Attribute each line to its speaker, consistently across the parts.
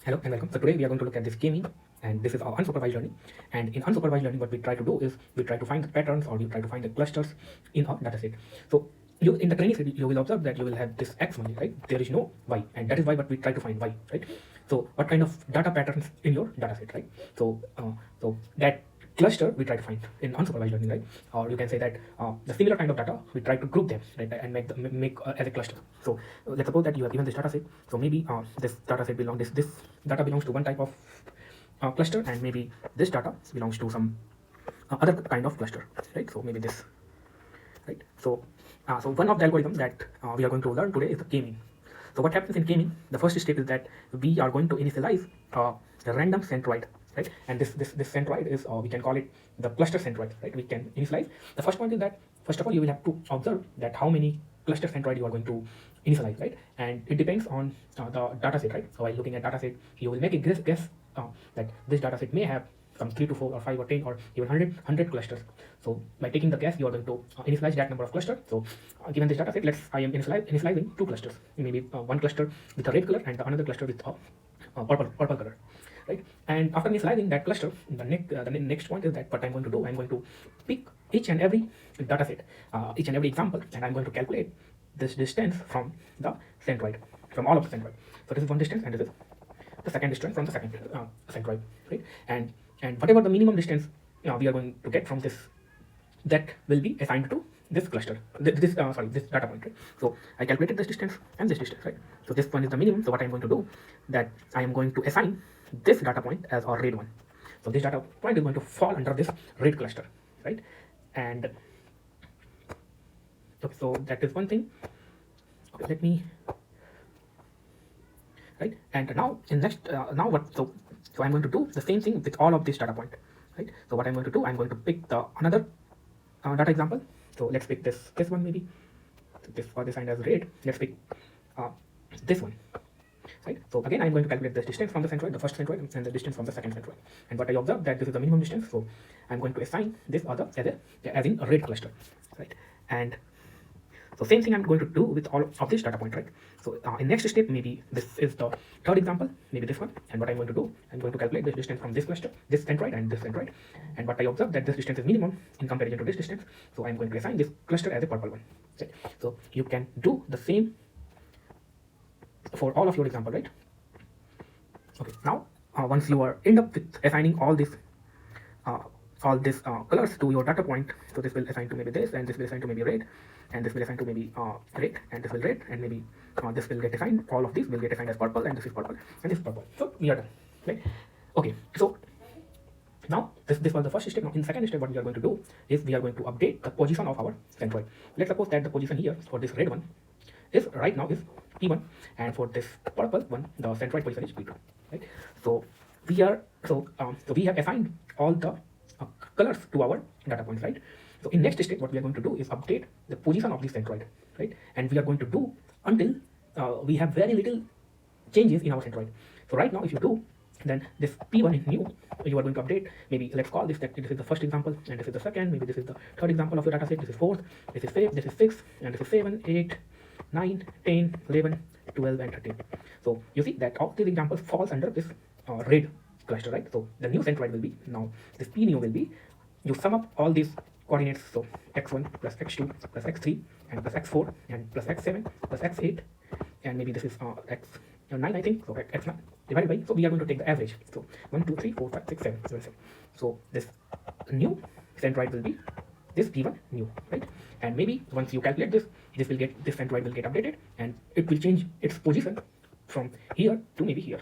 Speaker 1: Hello and welcome. So today we are going to look at this k-mean, and this is our unsupervised learning. And in unsupervised learning, what we try to do is we try to find the patterns, or we try to find the clusters in our dataset. So you in the training set, you will observe that you will have this x only, right? There is no y, and that is why what we try to find y, right? So what kind of data patterns in your dataset, right? So that cluster we try to find in unsupervised learning, right? Or you can say that the similar kind of data we try to group them, right, and make as a cluster. So let's suppose that you have given this data set. So maybe this data set belongs this data belongs to one type of cluster, and maybe this data belongs to some other kind of cluster, right? So maybe this, right? So one of the algorithm that we are going to learn today is the k-mean. So what happens in k-mean? The first step is that we are going to initialize a random centroid, right? And this centroid is we can call it the cluster centroid, right? We can initialize. The first point is that first of all you will have to observe that how many cluster centroid you are going to initialize, right? And it depends on the data set, right? So while looking at data set, you will make a guess that this data set may have some 3 to 4 or 5 or 10 or even 100 clusters. So by taking the guess, you are going to initialize that number of clusters. So given this data set, I am initializing two clusters, maybe one cluster with a red color and the another cluster with a purple color, right? And after initializing that cluster, the next point is that what I'm going to do, I'm going to pick each and every data set, each and every example, and I'm going to calculate this distance from the centroid, from all of the centroid. So this is one distance, and this is the second distance from the second centroid, right? And whatever the minimum distance we are going to get from this, that will be assigned to this cluster, this data point, right? So I calculated this distance and this distance, right? So this one is the minimum. So what I'm going to do, that I am going to assign this data point as our red one. So this data point is going to fall under this red cluster, right? And okay, so that is one thing. Okay, let me, right? And now in next now what, so I'm going to do the same thing with all of this data point, right? So what I'm going to do, I'm going to pick the another data example. So let's pick this one, maybe this was assigned as red. Let's pick this one, right? So again, I'm going to calculate this distance from the centroid, the first centroid, and the distance from the second centroid. And what I observe, that this is the minimum distance, so I'm going to assign this other as in a red cluster, right? And so same thing I'm going to do with all of this data point, right? So in next step, maybe this is the third example, maybe this one. And what I'm going to do, I'm going to calculate this distance from this cluster, this centroid and this centroid. And what I observe, that this distance is minimum in comparison to this distance. So I'm going to assign this cluster as a purple one. Okay? So you can do the same for all of your example, right? Okay, now once you are end up with assigning all these colors to your data point, so this will assign to maybe this, and this will assign to maybe red, and this will assign to maybe red, and this will red, and maybe this will get assigned, all of these will get assigned as purple, and this is purple, and this is purple. So we are done, right? Okay, so now this was the first step. Now in the second step, what we are going to do is we are going to update the position of our centroid. Let's suppose that the position here for this red one is right now is P1, and for this purple one, the centroid position is P2, right? So we are so we have assigned all the colors to our data points, right? So in next step, what we are going to do is update the position of this centroid, right? And we are going to do until we have very little changes in our centroid. So right now, if you do, then this P1 is new. You are going to update. Maybe let's call this that this is the first example, and this is the second. Maybe this is the third example of your data set. This is fourth. This is fifth. This is sixth, and this is 7, 8, 9, 10, 11, 12, and 13. So you see that all these examples falls under this red cluster, right? So the new centroid will be, now this P new will be, you sum up all these coordinates, so x1 plus x2 plus x3 and plus x4 and plus x7 plus x8, and maybe this is x9, I think, so x9 divided by, so we are going to take the average, so 1 2 3 4 5 6 7 7 7. So this new centroid will be this P1 new, right? And maybe once you calculate this, this centroid will get updated, and it will change its position from here to maybe here,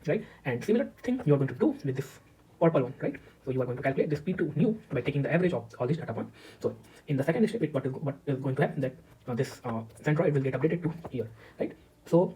Speaker 1: right? And similar thing you are going to do with this purple one, right? So you are going to calculate this P2 new by taking the average of all these data points. So in the second step, what is going to happen, that this centroid will get updated to here, right? So,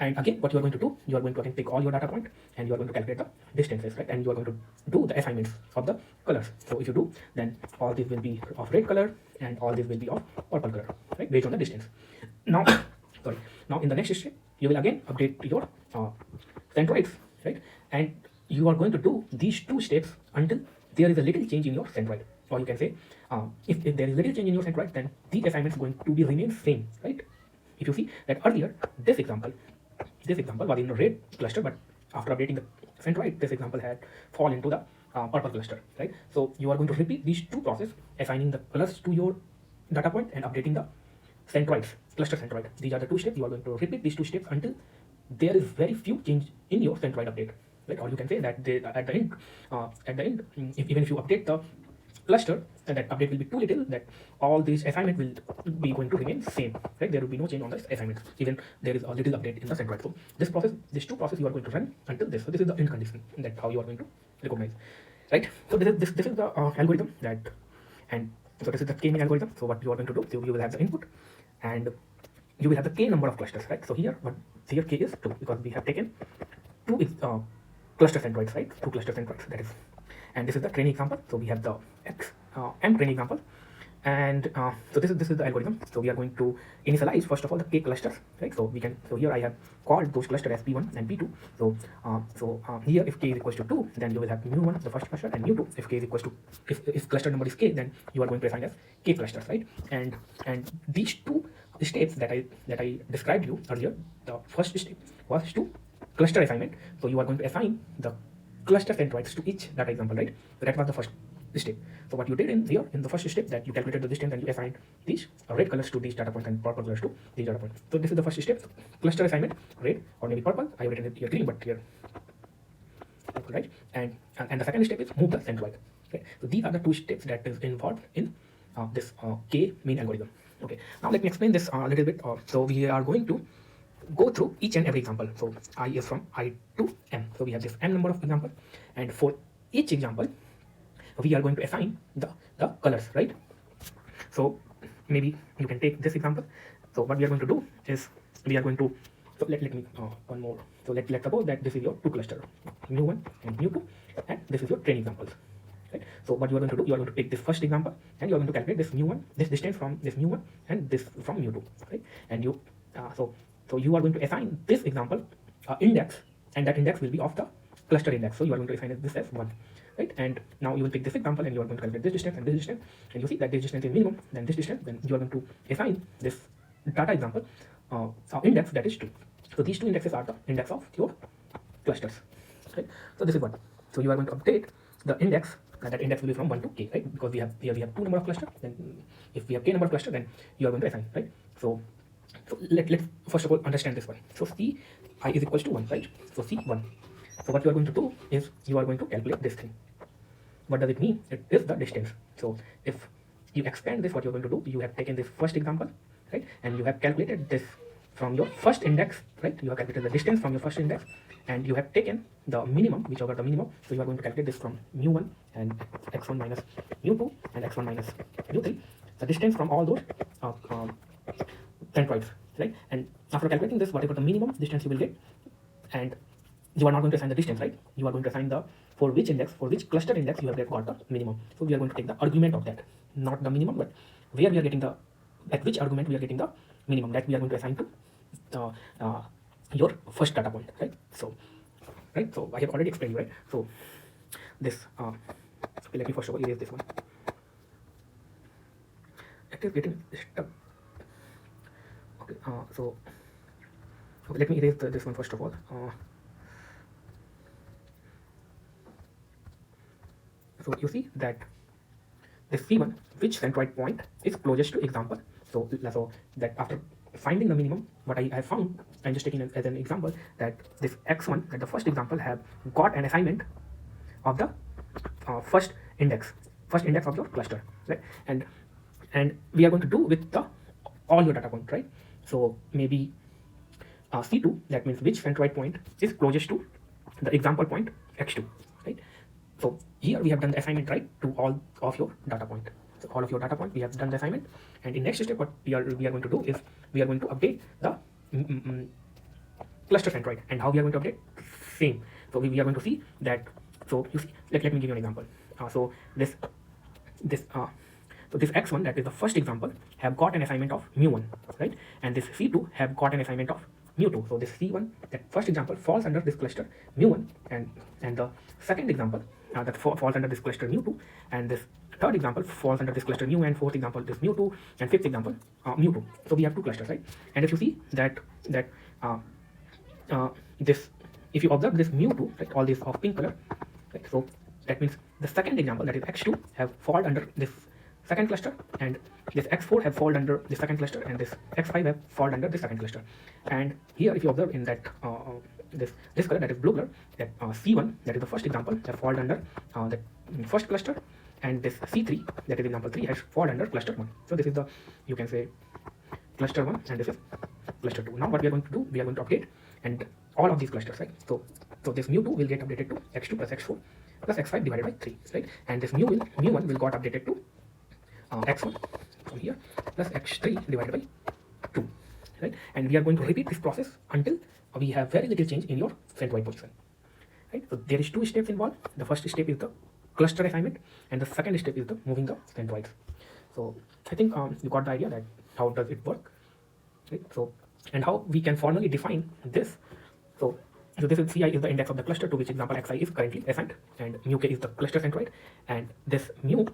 Speaker 1: and again, what you are going to do, you are going to again pick all your data point, and you are going to calculate the distances, right? And you are going to do the assignments of the colors. So if you do, then all these will be of red color, and all these will be of purple color, right? Based on the distance. Now, sorry. Now in the next step, you will again update your centroids, right? And you are going to do these two steps until there is a little change in your centroid, or you can say if there is little change in your centroid, then the assignment is going to be remain same, right? If you see that earlier this example was in a red cluster, but after updating the centroid, this example had fall into the purple cluster, right? So you are going to repeat these two processes, assigning the colors to your data point and updating the centroids, cluster centroid. These are the two steps. You are going to repeat these two steps until there is very few change in your centroid update, right? Or you can say that at the end, even if you update the cluster, and that update will be too little, that all these assignment will be going to remain same, right? There will be no change on the assignment, even there is a little update in the centroid. So this process, these two processes you are going to run until this. So this is the end condition, that how you are going to recognize, right? So this is the algorithm that, and so this is the k-mean algorithm. So what you are going to do, so you will have the input, and you will have the k number of clusters, right? So here k is 2, because we have taken two cluster centroids, right? Two cluster centroids, that is. And this is the training example. So we have the m training example, and so this is the algorithm. So we are going to initialize first of all the k clusters, right? So here I have called those clusters as p1 and p2. So here if k is equals to 2, then you will have mu1 the first cluster, and mu2 if k is equals to, if cluster number is k, then you are going to assign as k clusters, right? And these two steps that I described you earlier, the first step was to cluster assignment. So you are going to assign the cluster centroids to each data example, right? So that was the first step. So what you did in the first step, that you calculated the distance and you assigned these red colors to these data points and purple colors to these data points. So this is the first step, cluster assignment, red or maybe purple. I have written it here green, but here purple, right? And the second step is move the centroid. Okay, so these are the two steps that is involved in this k-mean algorithm. Okay, now let me explain this a little bit. So we are going to go through each and every example. So I is from I to m. So we have this m number of example, and for each example we are going to assign the colors, right? So maybe you can take this example. So what we are going to do is we are going to, so let me one more. So let's suppose that this is your two cluster, mu1 and mu2, and this is your training examples, right? So what you are going to do, you are going to take this first example and you are going to calculate this mu1, this distance from this mu1 and this from mu2, right? And you so you are going to assign this example index, and that index will be of the cluster index. So you are going to assign this as 1, right? And now you will take this example and you are going to calculate this distance and this distance, and you see that this distance is minimum, then this distance, then you are going to assign this data example index, that is 2. So these two indexes are the index of your clusters, right? So this is what. So you are going to update the index, and that index will be from 1 to k, right? Because we have here we have 2 number of cluster, then if we have k number of cluster, then you are going to assign, right? So let's first of all understand this one. So c I is equals to 1, right? So c1. So what you are going to do is you are going to calculate this thing. What does it mean? It is the distance. So if you expand this, what you're going to do, you have taken this first example, right? And you have calculated this from your first index, right? You have calculated the distance from your first index, and you have taken the minimum, whichever the minimum. So you are going to calculate this from mu1 and x1 minus mu2 and x1 minus mu3, the distance from all those centroids, right? And after calculating this, whatever the minimum distance you will get, and you are not going to assign the distance, right? You are going to assign the for which index, for which cluster index you have got the minimum. So we are going to take the argument of that, not the minimum, but where we are getting the, at which argument we are getting the minimum, that we are going to assign to your first data point, right? So right, so I have already explained you, right? So this let me first of all erase this one. It is getting stuck. Okay, so okay, let me erase this one first of all. So you see that the C1, which centroid point is closest to example. So that after finding the minimum, what I have found, I'm just taking it as an example, that this x1, that the first example, have got an assignment of the first index of your cluster, right? And we are going to do with the all your data point, right? So maybe C2, that means which centroid point is closest to the example point x2, right? So here we have done the assignment, right, to all of your data point. So all of your data point, we have done the assignment, and in next step, what we are going to do is we are going to update the cluster centroid. And how we are going to update? Same. So we are going to see that. So you see, let me give you an example. So this x1, that is the first example, have got an assignment of mu1, right? And this C2 have got an assignment of mu2. So this C1, that first example, falls under this cluster mu1, and the second example that falls under this cluster mu2, and this third example falls under this cluster mu, and fourth example this mu2, and fifth example mu2. So we have two clusters, right? And if you see that this if you observe this mu2, right, all these of pink color, right, so that means the second example, that is x2, have fall under this second cluster, and this x4 have fall under the second cluster, and this x5 have fall under the second cluster. And here if you observe in that this color, that is blue color, that c1, that is the first example, have fall under the first cluster, and this c3, that is example 3, has fall under cluster 1. So this is the, you can say, cluster 1, and this is cluster 2. Now what we are going to do, we are going to update and all of these clusters, right? So this mu2 will get updated to x2 plus x4 plus x5 divided by 3, right? And this mu1 will got updated to x1 from here plus x3 divided by 2, right? And we are going to repeat this process until we have very little change in your centroid position, right? So there is 2 steps involved. The first step is the cluster assignment, and the second step is the moving the centroids. So I think you got the idea that how does it work, right? So, and how we can formally define this. So this is ci is the index of the cluster to which example xi is currently assigned, and mu k is the cluster centroid, and this mu,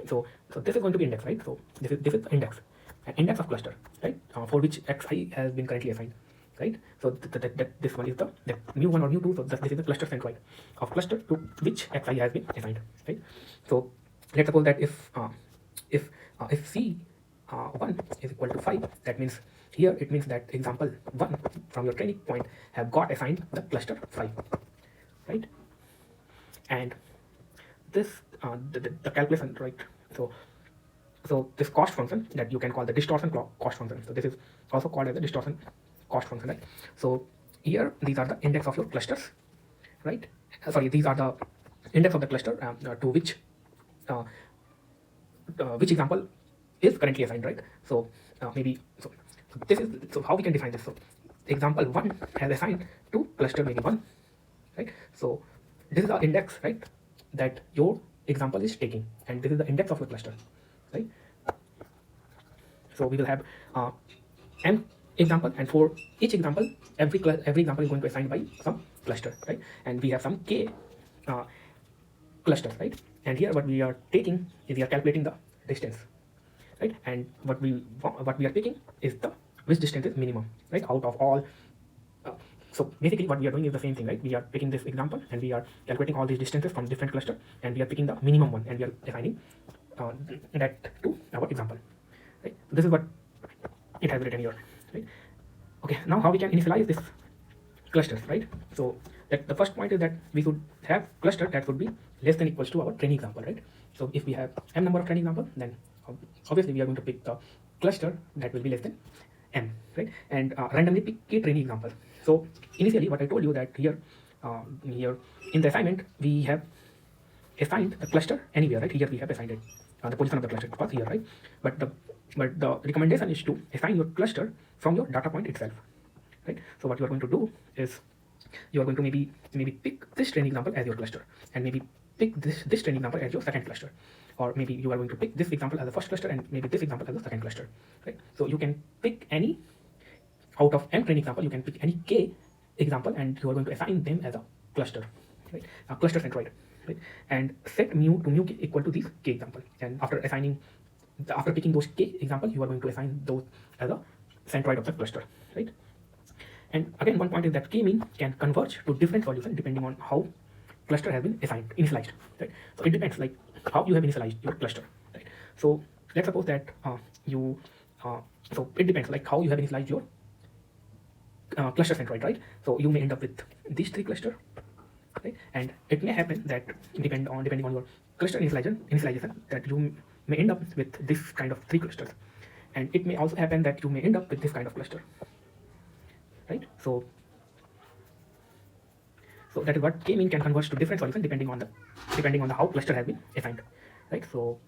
Speaker 1: so this is going to be index, right? So this is the index, an index of cluster, right, for which xi has been currently assigned, right? So this one is the mu1 or mu2, so this is the cluster centroid of cluster to which xi has been assigned, right? So let's suppose that if c1 is equal to 5, that means here it means that example 1 from your training point have got assigned the cluster 5, right? And this the calculation, right? So this cost function that you can call the distortion cost function. So this is also called as the distortion cost function, right? So here these are the index of your clusters, right? Sorry, these are the index of the cluster to which example is currently assigned, right? So maybe so this is, so how we can define this. So example 1 has assigned to cluster maybe 1, right? So this is the index, right, that your example is taking, and this is the index of the cluster, right? So we will have m example, and for each example every example is going to assign by some cluster, right? And we have some k clusters, right? And here what we are taking is we are calculating the distance, right? And what we are taking is the which distance is minimum, right, out of all. So basically what we are doing is the same thing, right? We are taking this example and we are calculating all these distances from different cluster, and we are picking the minimum one, and we are assigning that to our example, right? So this is what it has written here, right? Okay, now how we can initialize this clusters, right? So that the first point is that we should have cluster that should be less than equals to our training example, right? So if we have m number of training example, then obviously we are going to pick the cluster that will be less than m, right? And randomly pick k training example. So initially what I told you that here in the assignment we have assigned the cluster anywhere, right? Here we have assigned it the position of the cluster was here, right? But the recommendation is to assign your cluster from your data point itself, right? So what you are going to do is you are going to maybe pick this training example as your cluster, and maybe pick this training example as your second cluster, or maybe you are going to pick this example as the first cluster and maybe this example as the second cluster, right? So you can pick any out of m training example, you can pick any k example, and you are going to assign them as a cluster, right? A cluster centroid, right? And set mu to mu k equal to these k example, and after picking those k example, you are going to assign those as a centroid of the cluster, right? And again, one point is that k-mean can converge to different solutions depending on how cluster has been initialized, right? So it depends like how you have initialized your cluster, right? So let's suppose that so it depends like how you have initialized your cluster centroid, right? So you may end up with these 3 cluster, right? And it may happen that depending on your cluster initialization that you may end up with this kind of 3 clusters, and it may also happen that you may end up with this kind of cluster, right? So that is what k-mean can converge to different solutions depending on the how cluster has been assigned, right? So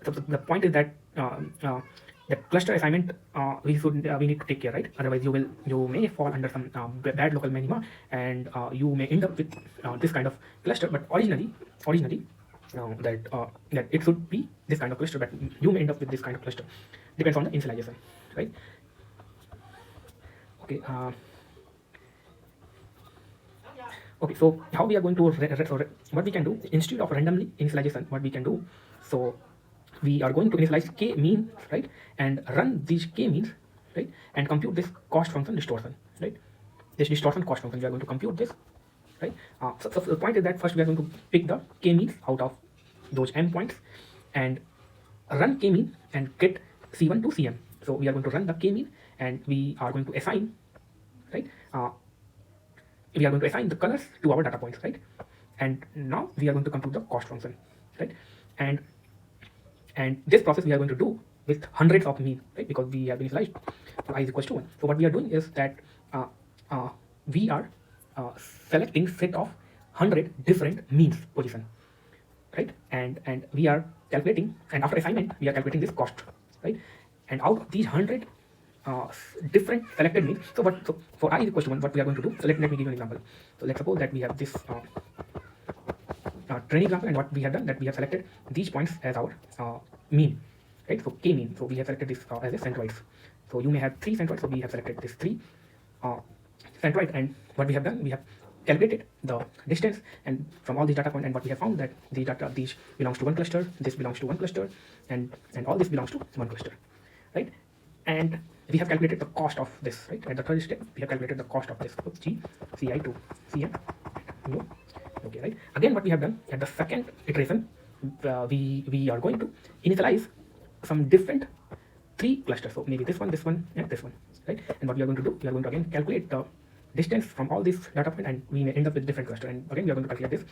Speaker 1: the point is that the cluster assignment we need to take care, right? Otherwise you may fall under some bad local minima, and you may end up with this kind of cluster. But originally that it should be this kind of cluster, but you may end up with this kind of cluster. Depends on the initialization, right? Okay. Okay, so how we are going to what we can do instead of randomly initialization, what we can do, so we are going to initialize k-means, right, and run these k-means, right, and compute this cost function distortion, right? This distortion cost function, we are going to compute this, right? So the point is that first we are going to pick the k-means out of those m points and run k-mean and get c1 to cm. So we are going to run the k-mean and we are going to assign, right? We are going to assign the colors to our data points, right? And now we are going to compute the cost function, right? And this process we are going to do with hundreds of mean, right? Because we have initialized for I is equals to 1. So what we are doing is that we are selecting set of 100 different means position, right? And we are calculating, and after assignment we are calculating this cost, right? And out of these 100 different selected means, so for I is equals to 1, what we are going to do, so let me give you an example. So let's suppose that we have this training example, and what we have done, that we have selected these points as our mean, right? So k mean, so we have selected this as a centroids. So you may have 3 centroids, so we have selected this 3 centroid, and what we have done, we have calculated the distance and from all these data points, and what we have found that these belongs to one cluster, this belongs to one cluster, and all this belongs to one cluster, right? And we have calculated the cost of this, right? At the third step we have calculated the cost of this, so g ci to cm, okay, right? Again, what we have done at the second iteration, we are going to initialize some different 3 clusters, so maybe this one, and this one, right? And what we are going to do, we are going to again calculate the distance from all these data points, and we may end up with different cluster, and again we are going to calculate this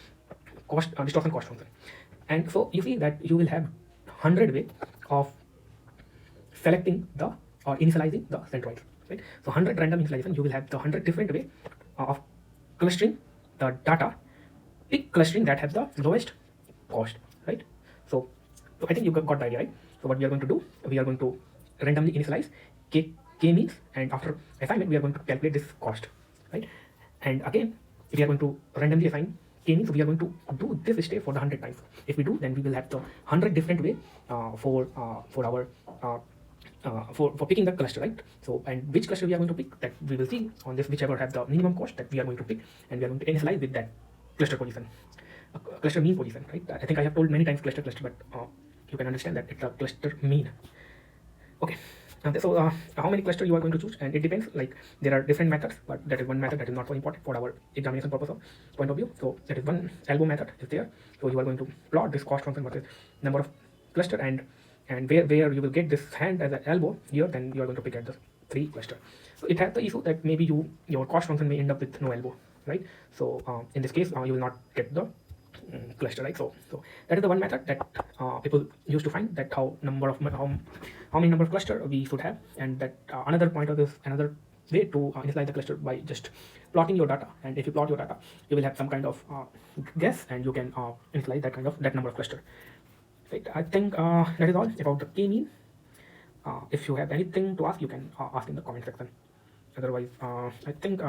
Speaker 1: cost distortion cost function. And so you see that you will have 100 way of selecting the or initializing the centroids, right? So 100 random initialization, you will have the 100 different way of clustering the data, pick clustering that has the lowest cost, right? So I think you got the idea, right? So what we are going to do, we are going to randomly initialize k means, and after assignment we are going to calculate this cost, right? And again we are going to randomly assign k means, so we are going to do this step for the 100 times. If we do, then we will have the 100 different way for our for picking the cluster, right? So, and which cluster we are going to pick, that we will see on this, whichever have the minimum cost, that we are going to pick, and we are going to initialize with that cluster position, cluster mean position, right? I think I have told many times cluster, but you can understand that it's a cluster mean. Okay, so how many cluster you are going to choose, and it depends, like there are different methods, but that is one method that is not so important for our examination purpose of point of view. So that is one elbow method is there. So you are going to plot this cost function, what is number of cluster, and where you will get this hand as an elbow here, then you are going to pick at the 3 cluster. So it has the issue that maybe your cost function may end up with no elbow, right? So in this case you will not get the cluster, right? So that is the one method that people used to find that how many number of cluster we should have, and that another point of this, another way to initialize the cluster by just plotting your data. And if you plot your data, you will have some kind of guess, and you can initialize that number of cluster, right? I think that is all about the k-mean. If you have anything to ask, you can ask in the comment section. Otherwise I think